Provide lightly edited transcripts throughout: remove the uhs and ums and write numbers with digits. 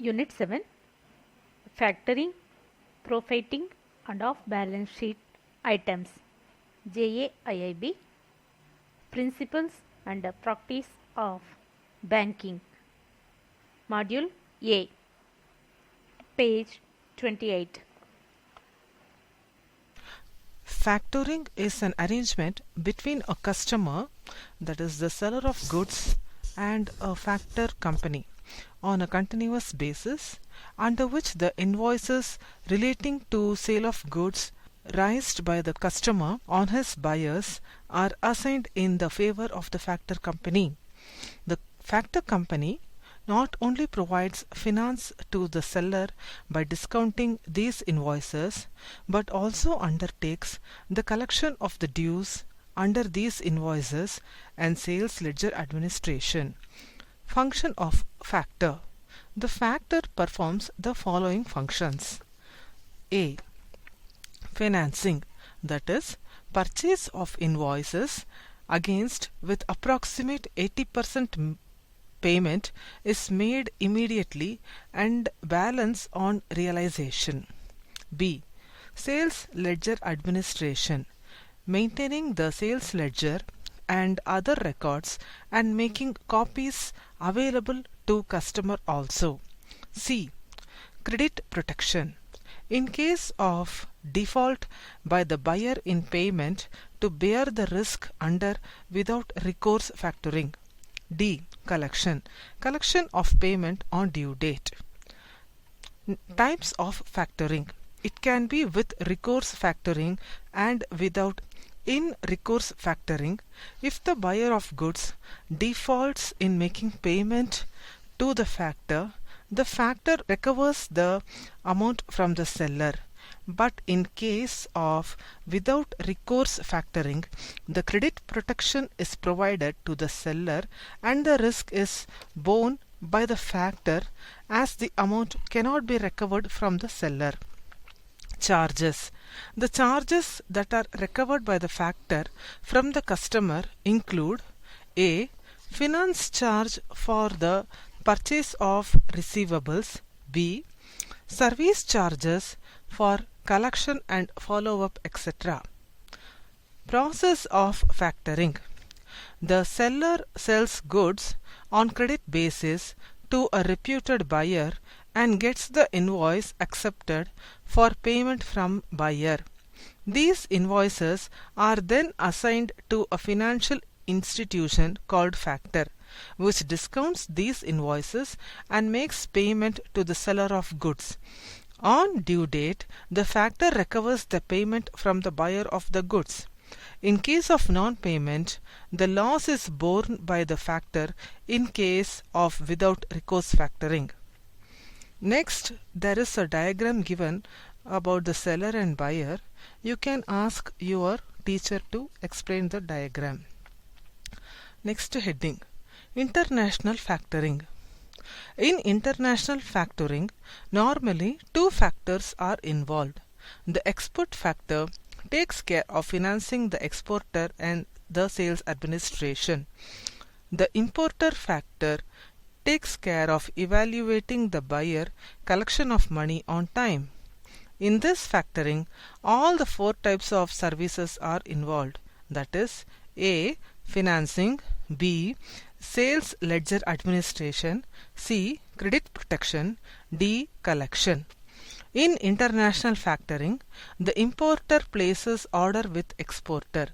Unit 7 Factoring, Profiting and Off Balance Sheet Items JAIIB Principles and Practice of Banking Module A Page 28 Factoring is an arrangement between a customer, that is the seller of goods, and a factor company on a continuous basis, under which the invoices relating to sale of goods raised by the customer on his buyers are assigned in the favor of the factor company. The factor company not only provides finance to the seller by discounting these invoices, but also undertakes the collection of the dues under these invoices and sales ledger administration. Function of factor. The factor performs the following functions. A. Financing, that is, purchase of invoices against with approximate 80% payment is made immediately and balance on realization. B. Sales ledger administration, maintaining the sales ledger and other records and making copies available to customer also. C. Credit protection, in case of default by the buyer in payment, to bear the risk under without recourse factoring. D. Collection of payment on due date. Types of factoring. It can be with recourse factoring and without in recourse factoring if the buyer of goods defaults in making payment to the factor recovers the amount from the seller. But in case of without recourse factoring, the credit protection is provided to the seller and the risk is borne by the factor as the amount cannot be recovered from the seller. Charges. The charges that are recovered by the factor from the customer include A. Finance charge for the purchase of receivables. B. Service charges for collection and follow-up, etc. Process of factoring. The seller sells goods on credit basis to a reputed buyer and gets the invoice accepted for payment from buyer. These invoices are then assigned to a financial institution called factor, which discounts these invoices and makes payment to the seller of goods. On due date, the factor recovers the payment from the buyer of the goods. In case of non-payment, the loss is borne by the factor in case of without recourse factoring. Next, there is a diagram given about the seller and buyer. You can ask your teacher to explain the diagram. Next heading, International Factoring. In international factoring, normally two factors are involved. The export factor takes care of financing the exporter and the sales administration. The importer factor takes care of evaluating the buyer collection of money on time. In this factoring, all the four types of services are involved, that is, A. Financing, B. Sales ledger administration, C. Credit protection, D. Collection. In international factoring, the importer places order with exporter.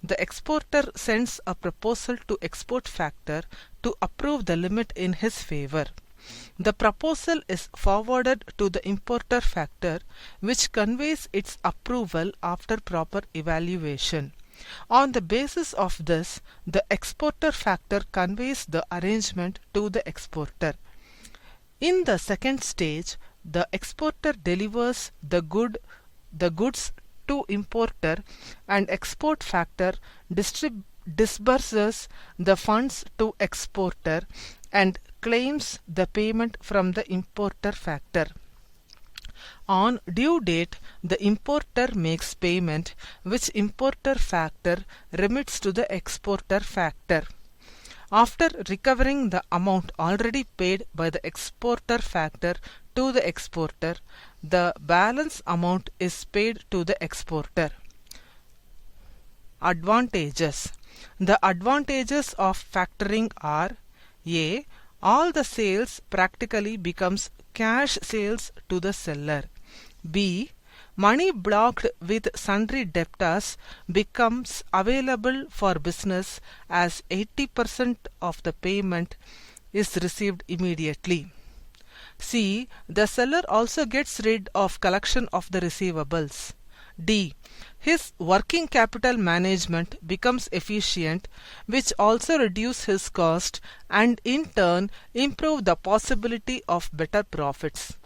The exporter sends a proposal to export factor to approve the limit in his favor. The proposal is forwarded to the importer factor, which conveys its approval after proper evaluation. On the basis of this, the exporter factor conveys the arrangement to the exporter. In the second stage, the exporter delivers the goods to importer and export factor disburses the funds to exporter and claims the payment from the importer factor. On due date, the importer makes payment, which importer factor remits to the exporter factor. After recovering the amount already paid by the exporter factor to the exporter, the balance amount is paid to the exporter. Advantages. The advantages of factoring are: A. All the sales practically becomes cash sales to the seller. B. Money blocked with sundry debtors becomes available for business as 80% of the payment is received immediately. C. The seller also gets rid of collection of the receivables. D. His working capital management becomes efficient, which also reduces his cost and in turn improve the possibility of better profits.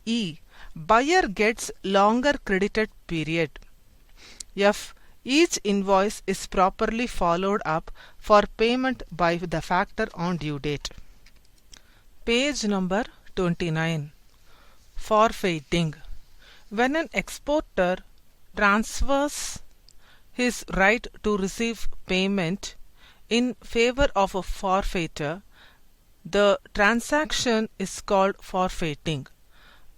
E. Buyer gets longer credited period. F. Each invoice is properly followed up for payment by the factor on due date. Page number 29. Forfeiting. When an exporter transfers his right to receive payment in favor of a forfeitor, the transaction is called forfeiting.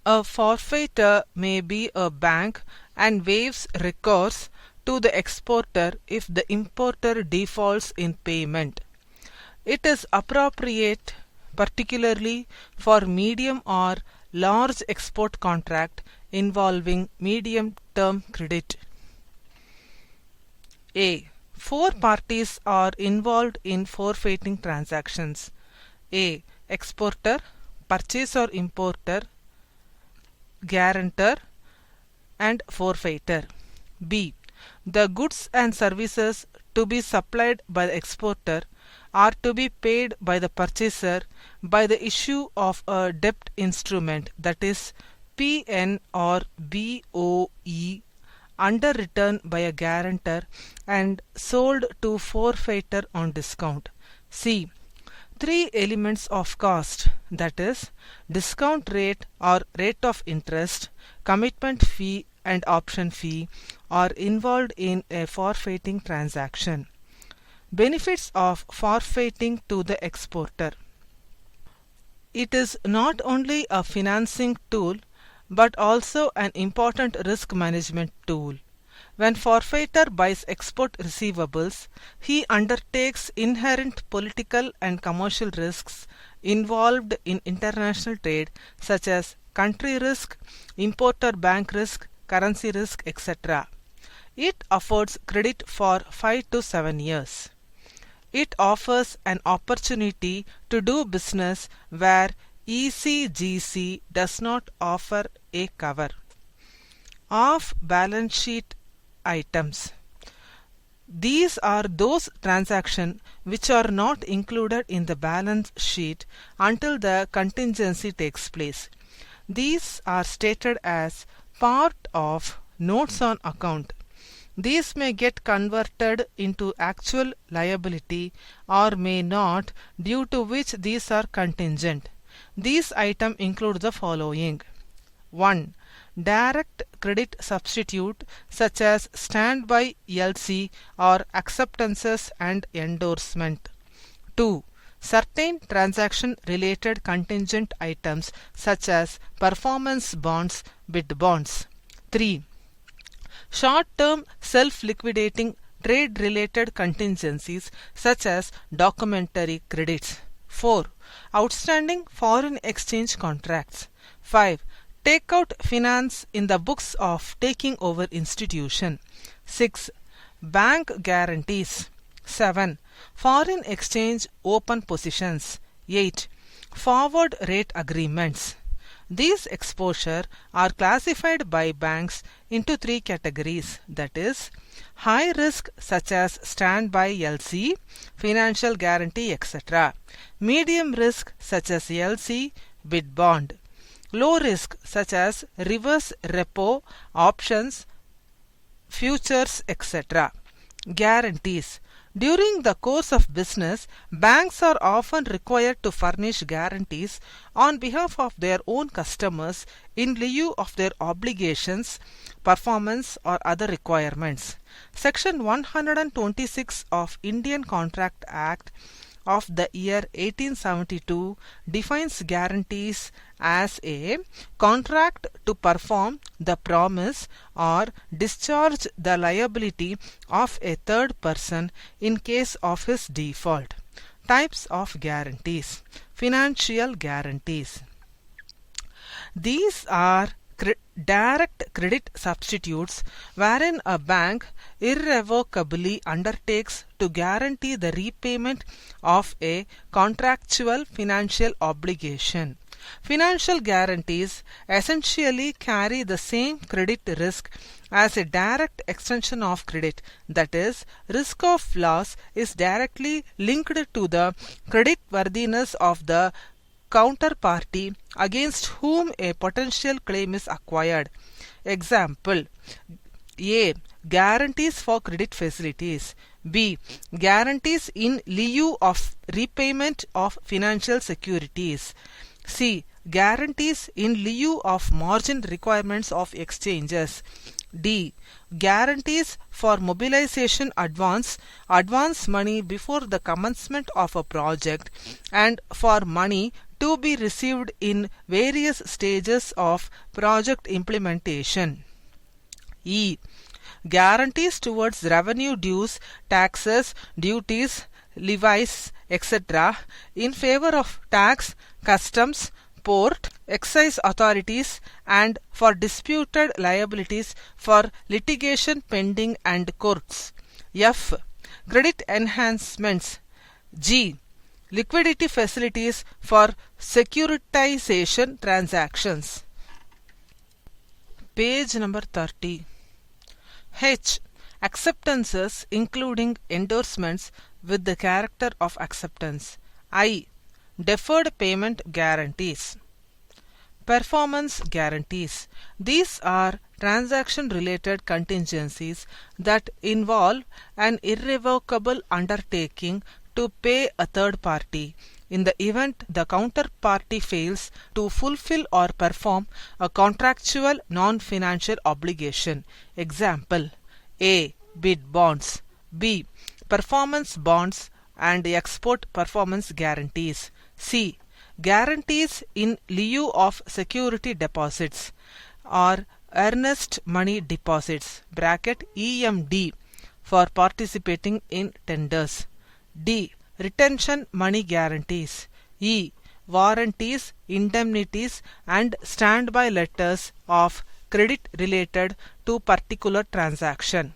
A forfeitor may be a bank and waives recourse to the exporter if the importer defaults in payment. It is appropriate particularly for medium or large export contract involving medium-term credit. A. Four parties are involved in forfeiting transactions. A. Exporter, purchaser, importer, guarantor, and forfeiter. B. The goods and services to be supplied by the exporter are to be paid by the purchaser by the issue of a debt instrument, that is PN or BOE, underwritten by a guarantor and sold to forfeiter on discount. C. Three elements of cost, that is discount rate or rate of interest, commitment fee and option fee, are involved in a forfeiting transaction. Benefits of forfeiting to the exporter. It is not only a financing tool but also an important risk management tool. When forfeiter buys export receivables, he undertakes inherent political and commercial risks involved in international trade, such as country risk, importer bank risk, currency risk, etc. It affords credit for 5 to 7 years. It offers an opportunity to do business where ECGC does not offer a cover. Off-balance sheet items. These are those transactions which are not included in the balance sheet until the contingency takes place. These are stated as part of notes on account. These may get converted into actual liability or may not, due to which these are contingent. These items include the following. 1. Direct credit substitute such as standby LC or acceptances and endorsement. 2. Certain transaction related contingent items such as performance bonds, bid bonds. 3. Short-term self-liquidating trade-related contingencies such as documentary credits. 4. Outstanding foreign exchange contracts. 5. Takeout finance in the books of taking over institution. 6. Bank guarantees. 7. Foreign exchange open positions. 8. Forward rate agreements. These exposures are classified by banks into 3 categories, that is, high risk such as standby LC, financial guarantee, etc. Medium risk such as LC, bid bond. Low risk such as reverse repo, options, futures, etc. Guarantees. During the course of business, banks are often required to furnish guarantees on behalf of their own customers in lieu of their obligations, performance or other requirements. Section 126 of Indian Contract Act of the year 1872 defines guarantees as a contract to perform the promise or discharge the liability of a third person in case of his default. Types of guarantees. Financial guarantees. These are direct credit substitutes wherein a bank irrevocably undertakes to guarantee the repayment of a contractual financial obligation. Financial guarantees essentially carry the same credit risk as a direct extension of credit, that is, risk of loss is directly linked to the creditworthiness of the counterparty against whom a potential claim is acquired. Example: A. Guarantees for credit facilities. B. Guarantees in lieu of repayment of financial securities. C. Guarantees in lieu of margin requirements of exchanges. D. Guarantees for mobilization advance money before the commencement of a project and for money to be received in various stages of project implementation. E. Guarantees towards revenue dues, taxes, duties, levies, etc. in favor of tax, customs, port, excise authorities and for disputed liabilities for litigation pending and courts. F. Credit enhancements. G. Liquidity facilities for securitization transactions. Page number 30. H. Acceptances including endorsements with the character of acceptance. I. Deferred payment guarantees. Performance guarantees. These are transaction-related contingencies that involve an irrevocable undertaking to pay a third party in the event the counterparty fails to fulfill or perform a contractual non-financial obligation. Example: A. Bid bonds. B. Performance bonds and export performance guarantees. C. Guarantees in lieu of security deposits or earnest money deposits (EMD) for participating in tenders. D. Retention money guarantees. E. Warranties, indemnities and standby letters of credit related to particular transaction.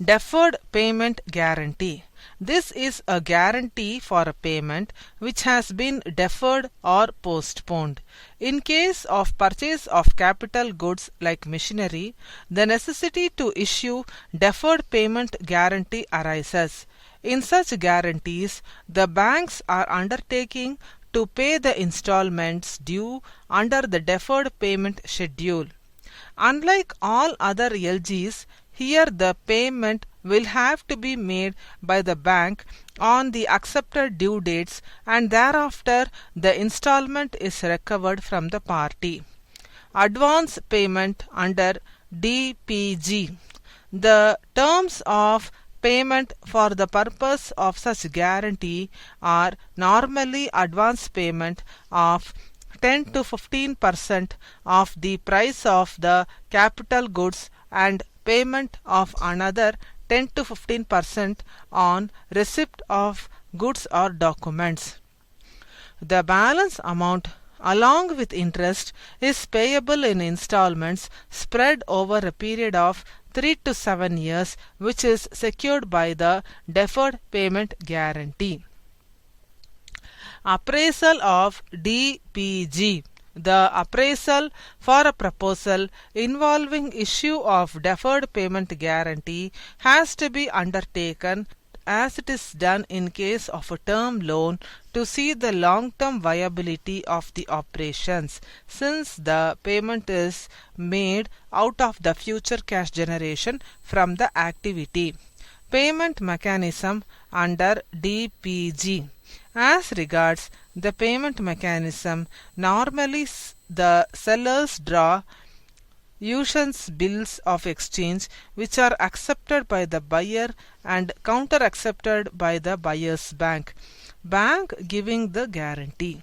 Deferred payment guarantee. This is a guarantee for a payment which has been deferred or postponed. In case of purchase of capital goods like machinery, the necessity to issue deferred payment guarantee arises. In such guarantees, the banks are undertaking to pay the installments due under the deferred payment schedule. Unlike all other LGs, here the payment will have to be made by the bank on the accepted due dates and thereafter the installment is recovered from the party. Advance payment under DPG. The terms of payment for the purpose of such guarantee are normally advance payment of 10 to 15% of the price of the capital goods and payment of another 10 to 15% on receipt of goods or documents. The balance amount along with interest is payable in installments spread over a period of 3 to 7 years, which is secured by the deferred payment guarantee. Appraisal of DPG. The appraisal for a proposal involving issue of deferred payment guarantee has to be undertaken as it is done in case of a term loan to see the long-term viability of the operations, since the payment is made out of the future cash generation from the activity. Payment mechanism under DPG. As regards the payment mechanism, normally the sellers draw issues bills of exchange which are accepted by the buyer and counter accepted by the buyer's bank. Bank giving the guarantee.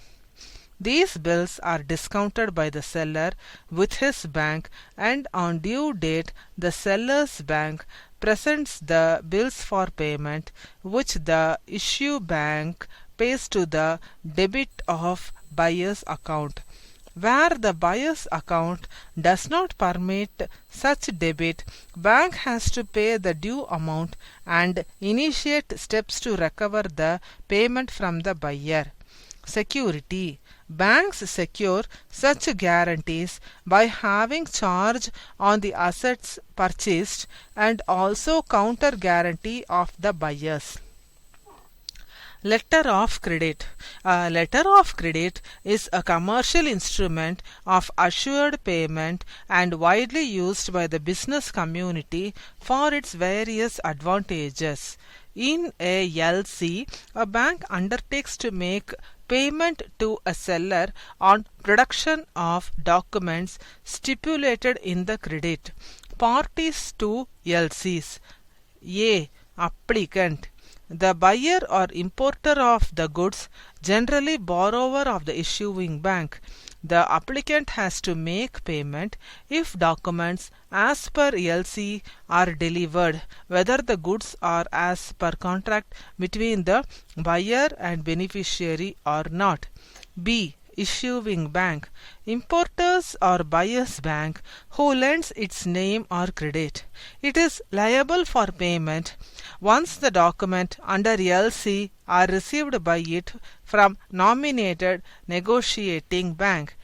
These bills are discounted by the seller with his bank, and on due date the seller's bank presents the bills for payment, which the issue bank pays to the debit of buyer's account. Where the buyer's account does not permit such debit, bank has to pay the due amount and initiate steps to recover the payment from the buyer. Security. Banks secure such guarantees by having charge on the assets purchased and also counter guarantee of the buyers. Letter of credit. A letter of credit is a commercial instrument of assured payment and widely used by the business community for its various advantages. In a LC, a bank undertakes to make payment to a seller on production of documents stipulated in the credit. Parties to LCs: A. Applicant. The buyer or importer of the goods, generally borrower of the issuing bank. The applicant has to make payment if documents as per LC are delivered, whether the goods are as per contract between the buyer and beneficiary or not. B. Issuing bank. Importers or buyer's bank who lends its name or credit. It is liable for payment once the document under LC are received by it from nominated negotiating bank,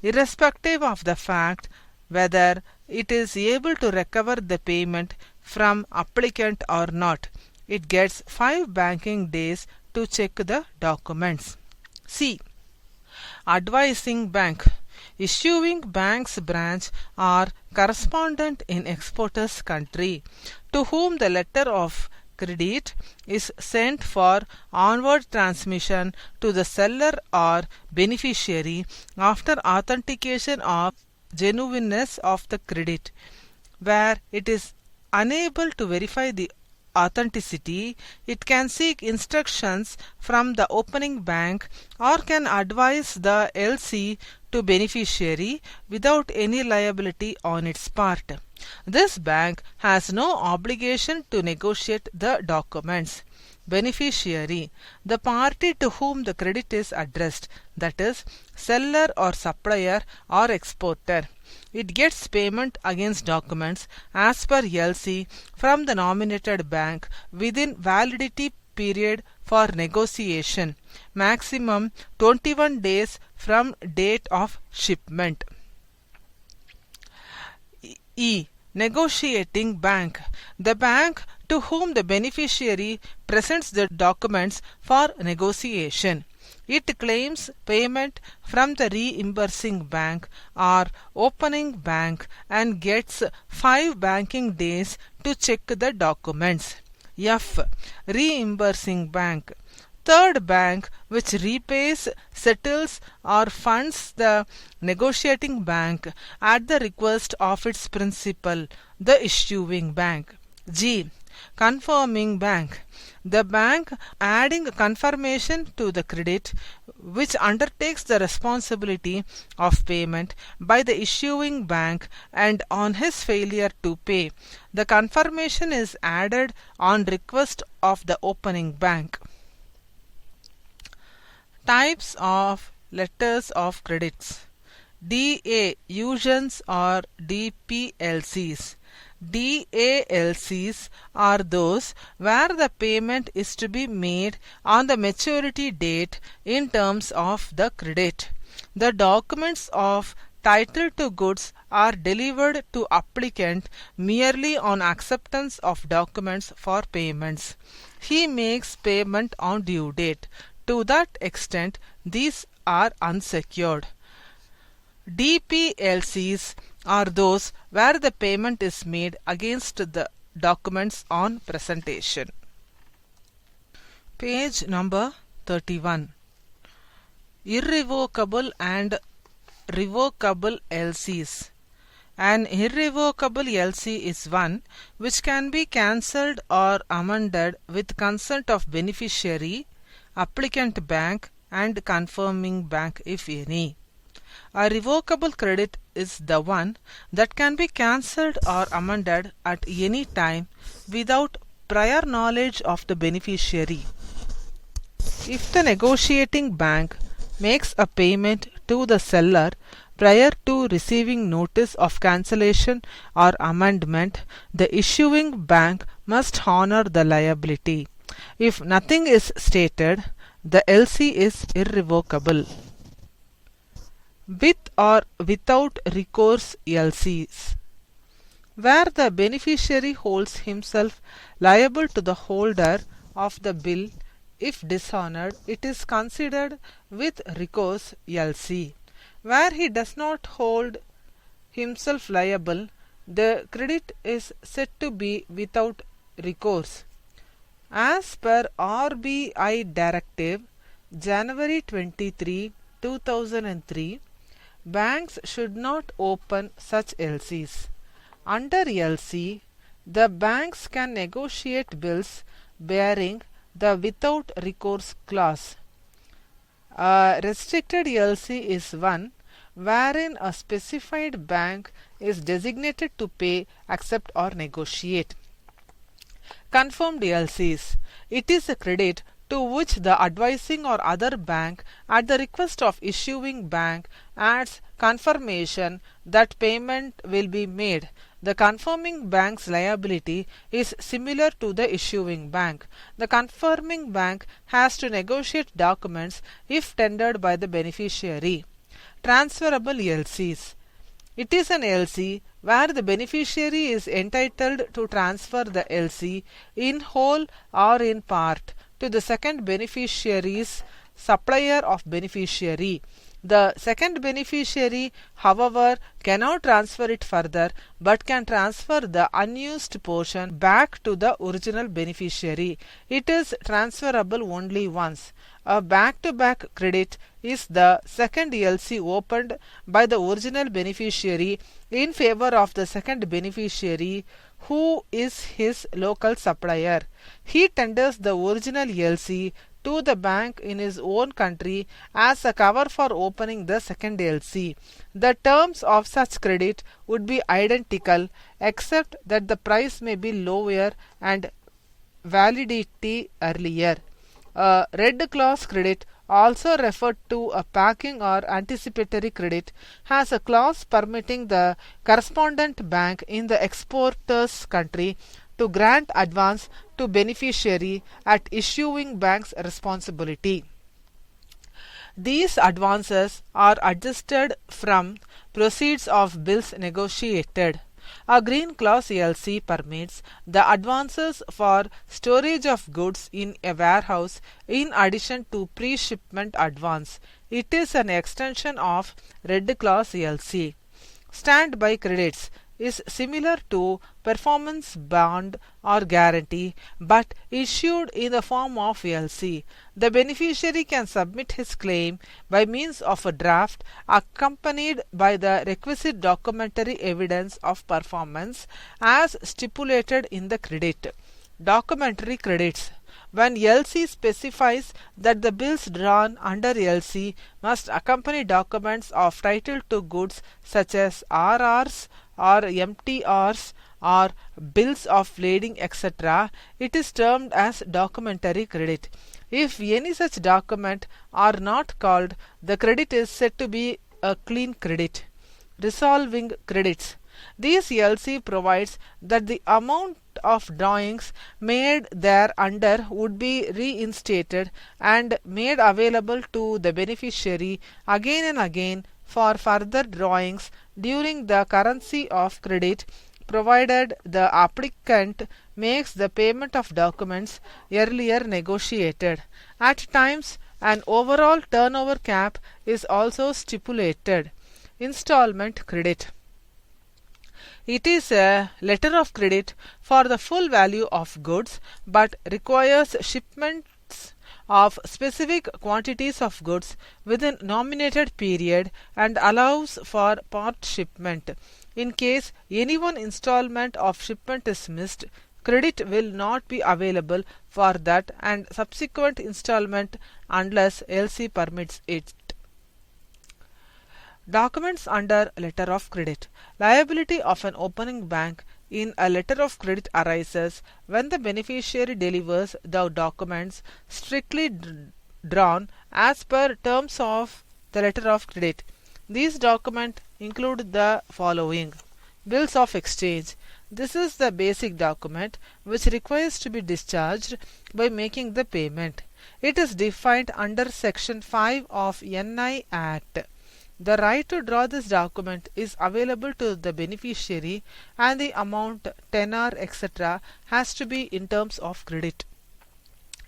irrespective of the fact whether it is able to recover the payment from applicant or not. It gets 5 banking days to check the documents. C. Advising bank. Issuing bank's branch or correspondent in exporter's country, to whom the letter of credit is sent for onward transmission to the seller or beneficiary after authentication of genuineness of the credit. Where it is unable to verify the authenticity, it can seek instructions from the opening bank or can advise the LC to beneficiary without any liability on its part. This bank has no obligation to negotiate the documents. Beneficiary. The party to whom the credit is addressed, that is, seller or supplier or exporter. It gets payment against documents as per LC from the nominated bank within validity period for negotiation, maximum 21 days from date of shipment. E. Negotiating bank. The bank to whom the beneficiary presents the documents for negotiation. It claims payment from the reimbursing bank or opening bank and gets 5 banking days to check the documents. F. Reimbursing bank. Third bank which repays, settles or funds the negotiating bank at the request of its principal, the issuing bank. G. Confirming bank. The bank adding confirmation to the credit which undertakes the responsibility of payment by the issuing bank, and on his failure to pay, the confirmation is added on request of the opening bank. Types of letters of credits. DA Usions or DPLCs. DALCs are those where the payment is to be made on the maturity date in terms of the credit. The documents of title to goods are delivered to applicant merely on acceptance of documents for payments. He makes payment on due date. To that extent, these are unsecured. DPLCs are those where the payment is made against the documents on presentation. Page number 31. Irrevocable and revocable LCs. An irrevocable LC is one which can be cancelled or amended with consent of beneficiary, applicant bank, and confirming bank if any. A revocable credit is the one that can be cancelled or amended at any time without prior knowledge of the beneficiary. If the negotiating bank makes a payment to the seller prior to receiving notice of cancellation or amendment, the issuing bank must honor the liability. If nothing is stated, the LC is irrevocable. With or without recourse LCs. Where the beneficiary holds himself liable to the holder of the bill, if dishonored, it is considered with recourse LC. Where he does not hold himself liable, the credit is said to be without recourse. As per RBI Directive January 23, 2003, banks should not open such LCs. Under LC, the banks can negotiate bills bearing the without recourse clause. A restricted LC is one wherein a specified bank is designated to pay, accept or negotiate. Confirmed LCs. It is a credit to which the advising or other bank at the request of issuing bank adds confirmation that payment will be made. The confirming bank's liability is similar to the issuing bank. The confirming bank has to negotiate documents if tendered by the beneficiary. Transferable LCs. It is an LC where the beneficiary is entitled to transfer the LC in whole or in part to the second beneficiary's supplier of beneficiary. The second beneficiary, however, cannot transfer it further but can transfer the unused portion back to the original beneficiary. It is transferable only once. A back-to-back credit is the second LC opened by the original beneficiary in favor of the second beneficiary who is his local supplier. He tenders the original LC to the bank in his own country as a cover for opening the second LC. The terms of such credit would be identical except that the price may be lower and validity earlier. A red clause credit, also referred to a packing or anticipatory credit, has a clause permitting the correspondent bank in the exporter's country to grant advance to beneficiary at issuing bank's responsibility. These advances are adjusted from proceeds of bills negotiated. A green clause LC permits the advances for storage of goods in a warehouse in addition to pre-shipment advance. It is an extension of red clause LC. Standby credits is similar to performance bond or guarantee but issued in the form of LC. The beneficiary can submit his claim by means of a draft accompanied by the requisite documentary evidence of performance as stipulated in the credit. Documentary credits. When LC specifies that the bills drawn under LC must accompany documents of title to goods such as RRs or MTRs or bills of lading, etc., it is termed as documentary credit. If any such document are not called, the credit is said to be a clean credit. Resolving credits. This LC provides that the amount of drawings made thereunder would be reinstated and made available to the beneficiary again and again for further drawings during the currency of credit, provided the applicant makes the payment of documents earlier negotiated. At times, an overall turnover cap is also stipulated. Installment credit. It is a letter of credit for the full value of goods but requires shipments of specific quantities of goods within nominated period and allows for part shipment. In case any one installment of shipment is missed, credit will not be available for that and subsequent installment unless LC permits it. Documents under letter of credit. Liability of an opening bank in a letter of credit arises when the beneficiary delivers the documents strictly drawn as per terms of the letter of credit. These documents include the following: bills of exchange. This is the basic document which requires to be discharged by making the payment. It is defined under Section 5 of NI Act. The right to draw this document is available to the beneficiary and the amount, tenor, etc. has to be in terms of credit.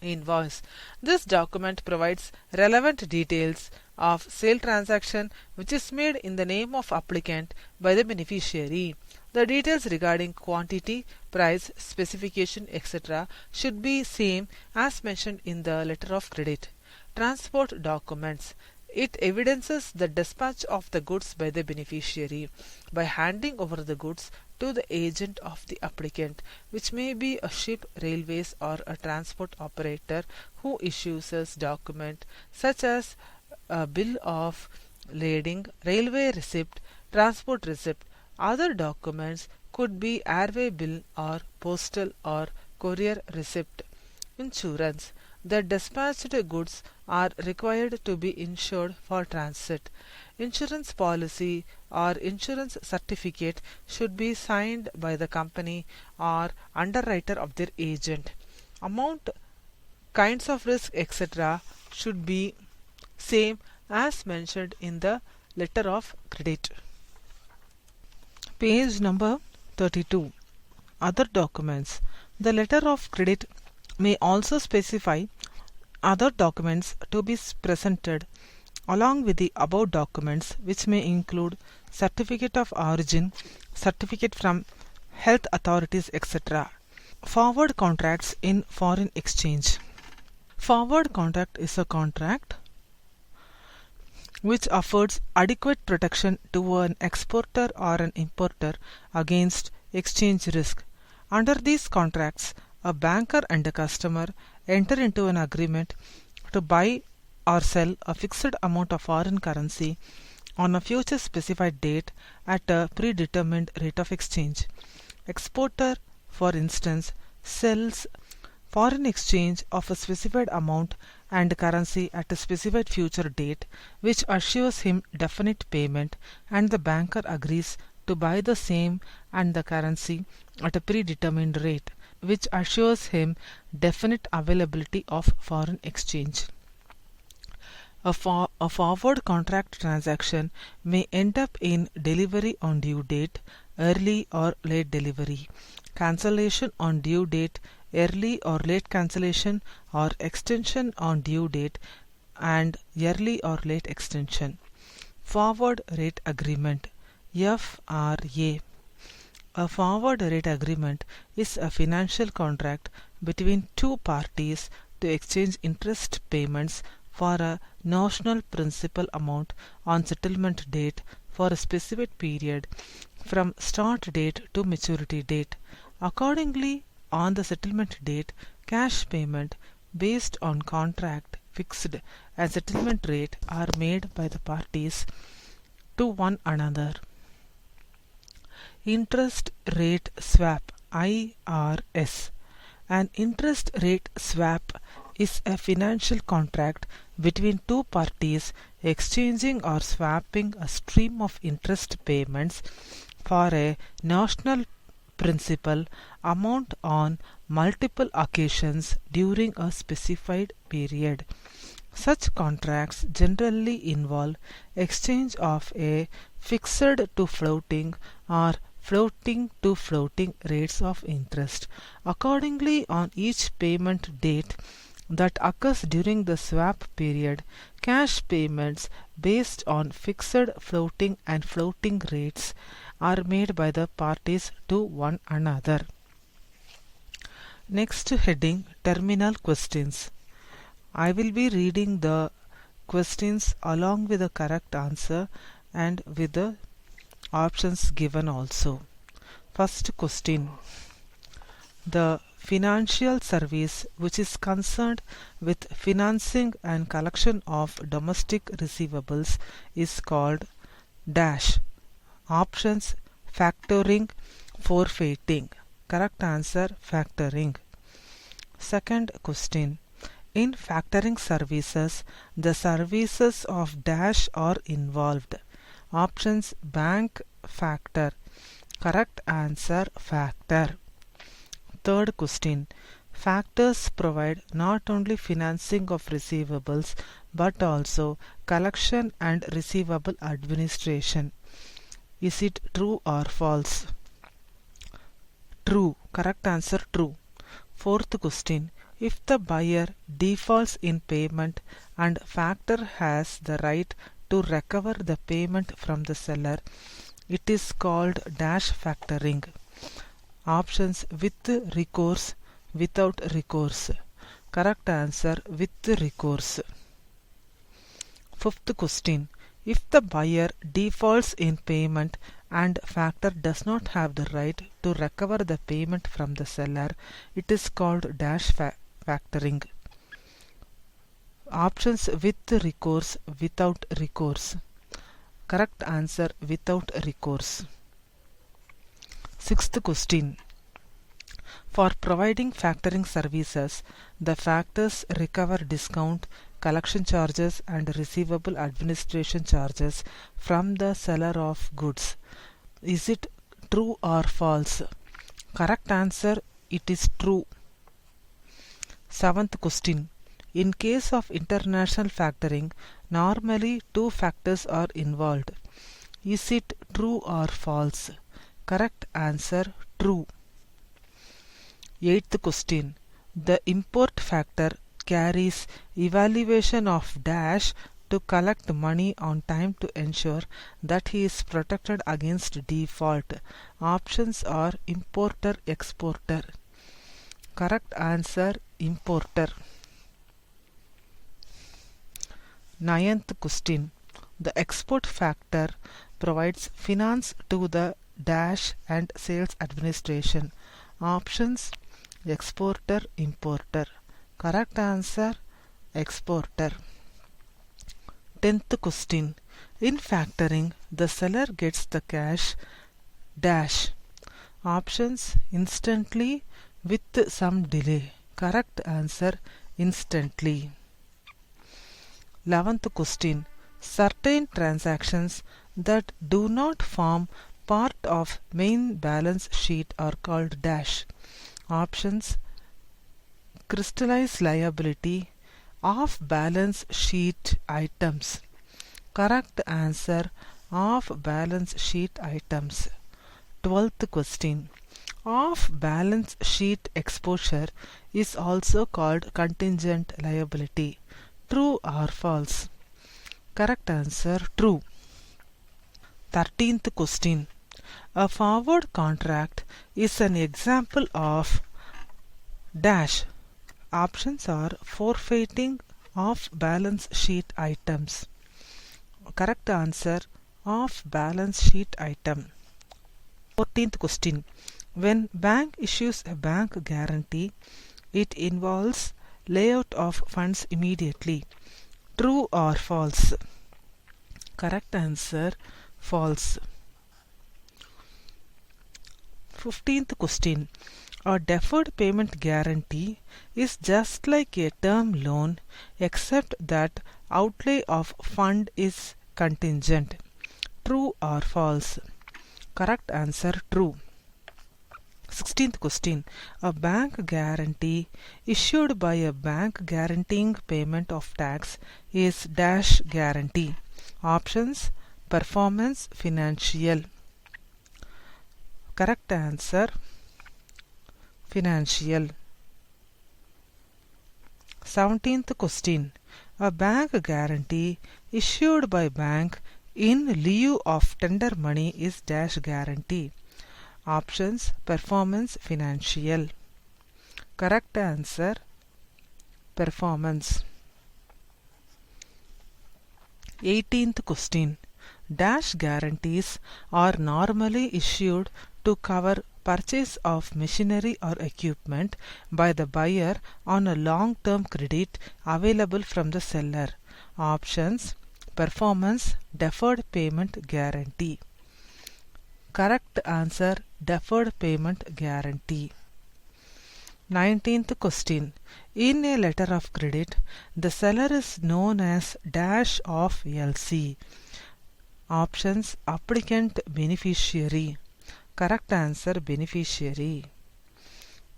Invoice. This document provides relevant details of sale transaction which is made in the name of applicant by the beneficiary. The details regarding quantity, price, specification, etc. should be same as mentioned in the letter of credit. Transport documents. It evidences the dispatch of the goods by the beneficiary by handing over the goods to the agent of the applicant, which may be a ship, railways, or a transport operator who issues a document such as a bill of lading, railway receipt, transport receipt. Other documents could be airway bill or postal or courier receipt. Insurance. The dispatched goods are required to be insured for transit. Insurance policy or insurance certificate should be signed by the company or underwriter of their agent. Amount, kinds of risk, etc. should be same as mentioned in the letter of credit. Page number 32. Other documents. The letter of credit may also specify other documents to be presented along with the above documents, which may include certificate of origin, certificate from health authorities, etc. Forward contracts in foreign exchange. Forward contract is a contract which affords adequate protection to an exporter or an importer against exchange risk. Under these contracts, a banker and a customer enter into an agreement to buy or sell a fixed amount of foreign currency on a future specified date at a predetermined rate of exchange. Exporter, for instance, sells foreign exchange of a specified amount and currency at a specified future date, which assures him definite payment, and the banker agrees to buy the same and the currency at a predetermined rate, which assures him definite availability of foreign exchange. A forward contract transaction may end up in delivery on due date, early or late delivery, cancellation on due date, early or late cancellation, or extension on due date and early or late extension. Forward rate agreement, FRA. A forward rate agreement is a financial contract between two parties to exchange interest payments for a notional principal amount on settlement date for a specific period from start date to maturity date. Accordingly, on the settlement date, cash payment based on contract fixed and settlement rate are made by the parties to one another. Interest rate swap, IRS. An interest rate swap is a financial contract between two parties exchanging or swapping a stream of interest payments for a notional principal amount on multiple occasions during a specified period. Such contracts generally involve exchange of a fixed to floating or floating to floating rates of interest. Accordingly, on each payment date that occurs during the swap period, cash payments based on fixed, floating and floating rates are made by the parties to one another. Next heading, terminal questions. I will be reading the questions along with the correct answer and with the options given also. First question. The financial service which is concerned with financing and collection of domestic receivables is called dash. Options: factoring, forfeiting. Correct answer: factoring. Second question. In factoring services, the services of dash are involved. Options: bank, factor. Correct answer: factor. Third question. Factors provide not only financing of receivables but also collection and receivable administration. Is it true or false? True. Correct answer: true. Fourth question. If the buyer defaults in payment and factor has the right to recover the payment from the seller, it is called dash factoring. Options: with recourse, without recourse. Correct answer: with recourse. Fifth question. If the buyer defaults in payment and factor does not have the right to recover the payment from the seller, it is called dash factoring. Options: with recourse, without recourse. Correct answer: without recourse. Sixth question. For providing factoring services, the factors recover discount, collection charges and receivable administration charges from the seller of goods. Is it true or false? Correct answer: it is true. Seventh question. In case of international factoring, normally two factors are involved. Is it true or false? Correct answer: true. Eighth question. The import factor carries evaluation of dash to collect money on time to ensure that he is protected against default. Options are importer, exporter. Correct answer: importer. Ninth question. The export factor provides finance to the dash and sales administration. Options: exporter, importer. Correct answer: exporter. 10th question. In factoring, the seller gets the cash dash. Options: instantly, with some delay. Correct answer: instantly. 11th question. Certain transactions that do not form part of main balance sheet are called dash. Options: crystallize liability, off balance sheet items. Correct answer: off balance sheet items. 12th question. Off balance sheet exposure is also called contingent liability. True or false? Correct answer: true. 13th question. A forward contract is an example of dash. Options are forfeiting, off balance sheet items. Correct answer: off balance sheet item. 14th question. When bank issues a bank guarantee, it involves layout of funds immediately. True or false? Correct answer: false. 15th question. A deferred payment guarantee is just like a term loan except that outlay of fund is contingent. True or false? Correct answer: true. 16th question. A bank guarantee issued by a bank guaranteeing payment of tax is dash guarantee. Options: performance, financial. Correct answer: financial. 17th question. A bank guarantee issued by bank in lieu of tender money is dash guarantee. Options: performance, financial. Correct answer: performance. 18th question. Dash guarantees are normally issued to cover purchase of machinery or equipment by the buyer on a long-term credit available from the seller. Options: performance, deferred payment guarantee. Correct answer: deferred payment guarantee. 19th question. In a letter of credit, the seller is known as dash of LC. Options: applicant, beneficiary. Correct answer: beneficiary.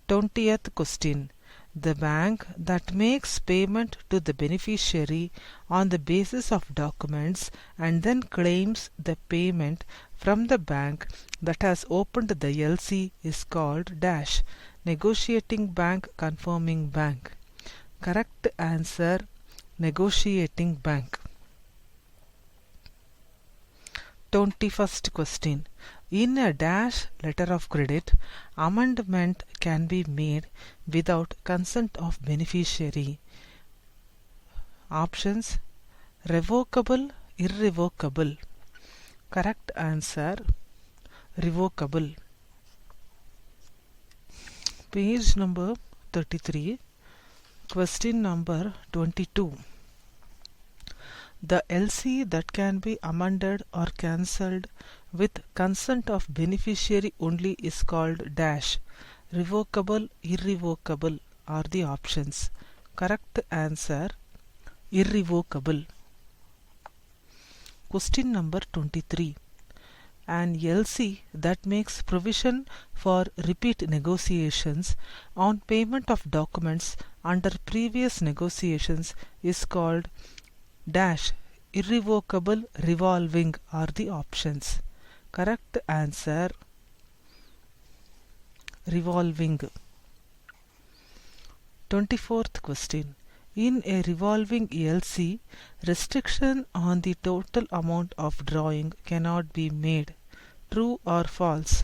20th question. The bank that makes payment to the beneficiary on the basis of documents and then claims the payment from the bank that has opened the LC is called dash. Negotiating bank, confirming bank. Correct answer: negotiating bank. 21st question. In a dash letter of credit, amendment can be made without consent of beneficiary. Options: revocable, irrevocable. Correct answer: revocable. Page number 33. Question number 22. The LC that can be amended or cancelled with consent of beneficiary only is called dash. Revocable, irrevocable are the options. Correct answer: irrevocable. Question number 23. An LC that makes provision for repeat negotiations on payment of documents under previous negotiations is called dash. Irrevocable, revolving are the options. Correct answer: revolving. 24th question. In a revolving LC, restriction on the total amount of drawing cannot be made. True or false?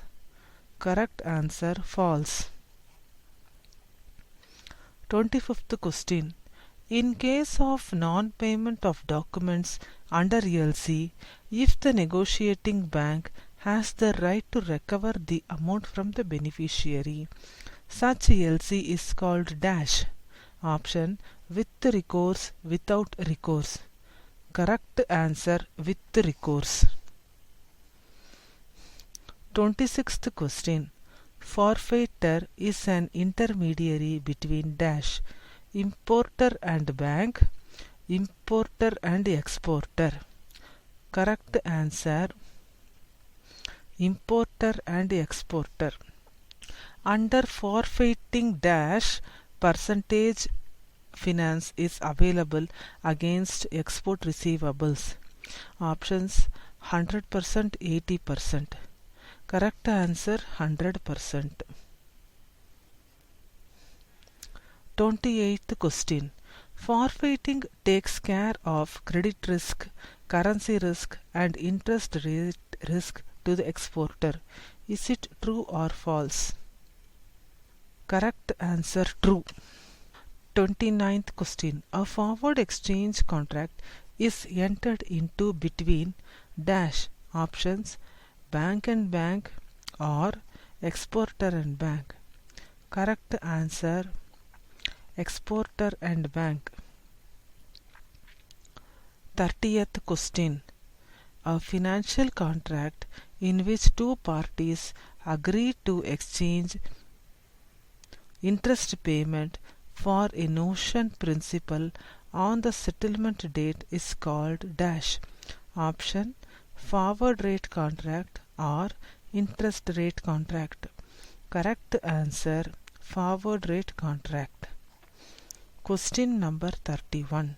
Correct answer: false. 25th question. In case of non-payment of documents under LC, if the negotiating bank has the right to recover the amount from the beneficiary, such LC is called dash. Option: with recourse, without recourse. Correct answer: with recourse. 26th question. Forfeitor is an intermediary between dash. Importer and bank, importer and exporter. Correct answer: importer and exporter. Under forfeiting dash, percentage finance is available against export receivables. Options: 100%, 80%. Correct answer: 100%. 28th question. Forfeiting takes care of credit risk, currency risk and interest rate risk to the exporter. Is it true or false? Correct answer: true. 29th question. A forward exchange contract is entered into between dash. Options: bank and bank or exporter and bank. Correct answer: exporter and bank. 30th question. A financial contract in which two parties agree to exchange interest payment for a notion principal on the settlement date is called dash. Option: forward rate contract or interest rate contract. Correct answer: forward rate contract. Question number 31.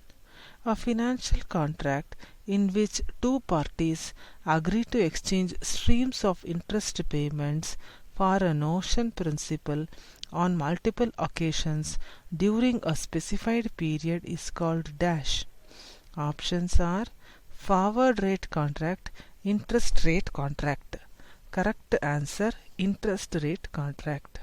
A financial contract in which two parties agree to exchange streams of interest payments for a notion principal on multiple occasions during a specified period is called dash. Options are forward rate contract, interest rate contract. Correct answer: interest rate contract.